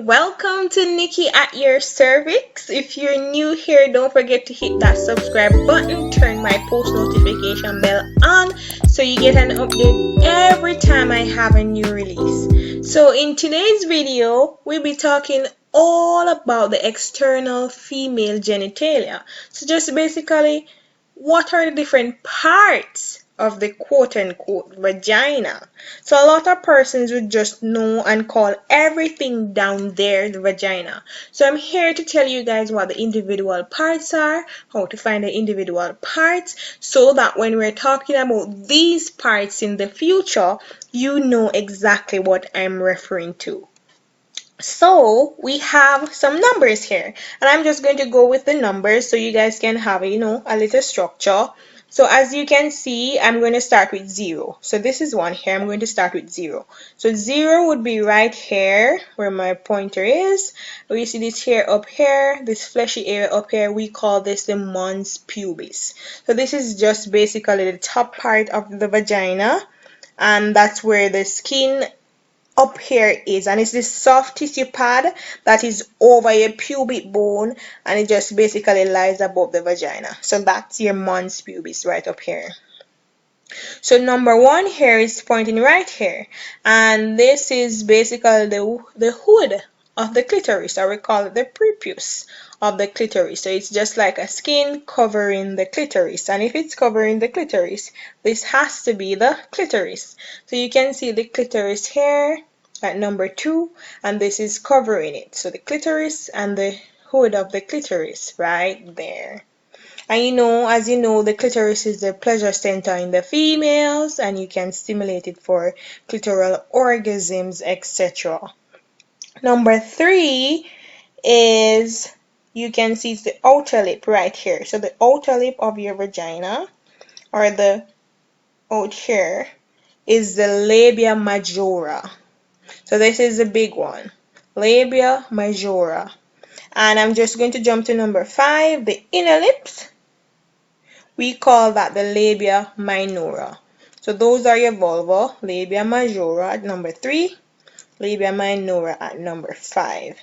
Welcome to Nicky At Your Cervix. If you're new here, don't forget to hit that subscribe button, turn my post notification bell on so you get an update every time I have a new release. So in today's video, we'll be talking all about the external female genitalia. So just basically, what are the different parts of the quote-unquote vagina? So a lot of persons would just know and call everything down there the vagina. So I'm here to tell you guys what the individual parts are, how to find the individual parts, so that when we're talking about these parts in the future, you know exactly what I'm referring to. So we have some numbers here, and I'm just going to go with the numbers so you guys can have a little structure. So as you can see, I'm going to start with 0. So this is 1 here. I'm going to start with 0. So 0 would be right here where my pointer is. We see this hair up here, this fleshy area up here. We call this the mons pubis. So this is just basically the top part of the vagina, and that's where the skin up here is, and it's this soft tissue pad that is over your pubic bone, and it just basically lies above the vagina. So that's your mons pubis right up here. So number 1 here is pointing right here, and this is basically the hood of the clitoris, or we call it the prepuce of the clitoris. So it's just like a skin covering the clitoris, and if it's covering the clitoris, this has to be the clitoris. So you can see the clitoris here at number 2, and this is covering it. So the clitoris and the hood of the clitoris right there. And as you know, the clitoris is the pleasure center in the females, and you can stimulate it for clitoral orgasms, etc. Number 3 is, you can see, it's the outer lip right here. So the outer lip of your vagina, or the out here, is the labia majora. So this is the big one, labia majora. And I'm just going to jump to number 5, the inner lips. We call that the labia minora. So those are your vulva, labia majora at number 3, labia minora at number 5.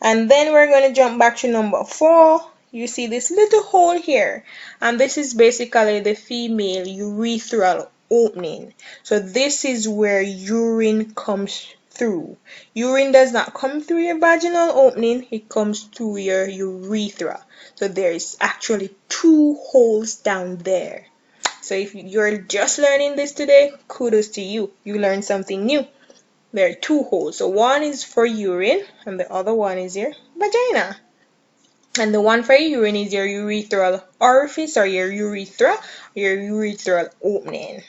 And then we're going to jump back to number 4. You see this little hole here, and this is basically the female urethral opening. So this is where urine comes through. Urine does not come through your vaginal opening, it comes through your urethra. So there is actually 2 holes down there. So if you're just learning this today, kudos to you. You learned something new. There are 2 holes. So one is for urine, and the other one is your vagina. And the one for your urine is your urethral orifice, or your urethra, your urethral opening.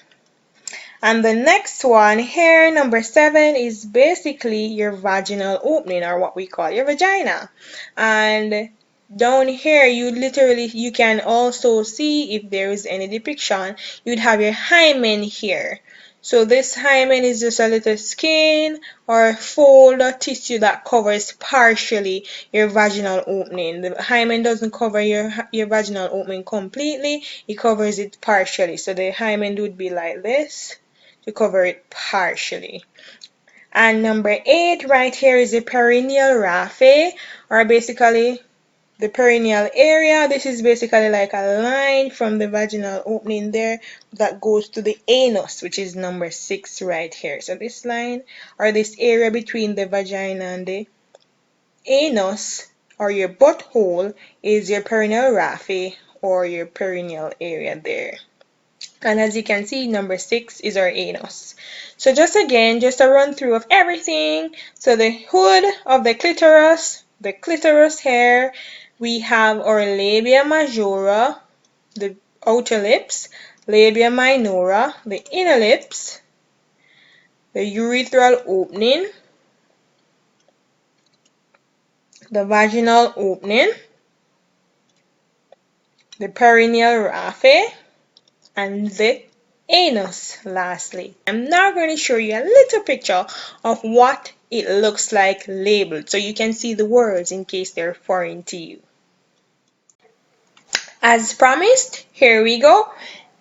And the next one here, number 7, is basically your vaginal opening, or what we call your vagina. And down here, you can also see, if there is any depiction, you'd have your hymen here. So this hymen is just a little skin or fold or tissue that covers partially your vaginal opening. The hymen doesn't cover your vaginal opening completely, it covers it partially. So the hymen would be like this to cover it partially. And number 8 right here is the perineal raphe, or basically the perineal area. This is basically like a line from the vaginal opening there that goes to the anus, which is number 6 right here. So this line, or this area between the vagina and the anus, or your butthole, is your perineal raphe, or your perineal area there. And as you can see, number 6 is our anus. So just a run through of everything. So the hood of the clitoris hair, we have our labia majora, the outer lips, labia minora, the inner lips, the urethral opening, the vaginal opening, the perineal raphe, and the anus lastly. I'm now going to show you a little picture of what it looks like labeled, so you can see the words in case they're foreign to you. As promised, here we go.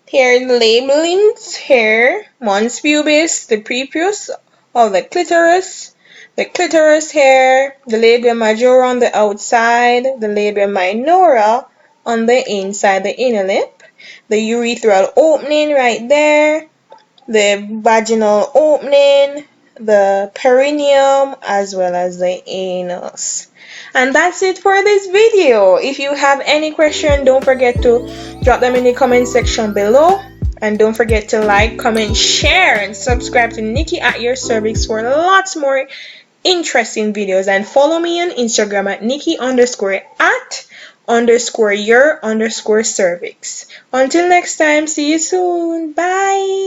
Here are the labelings here: mons pubis, the prepuce of the clitoris, the clitoris here, the labia majora on the outside, the labia minora on the inside, the inner lip, the urethral opening right there, the vaginal opening, the perineum, as well as the anus. And that's it for this video. If you have any question, don't forget to drop them in the comment section below. And don't forget to like, comment, share, and subscribe to Nicky at Your Cervix for lots more interesting videos. And follow me on Instagram at Nicky_at_your_cervix. Until next time, see you soon. Bye.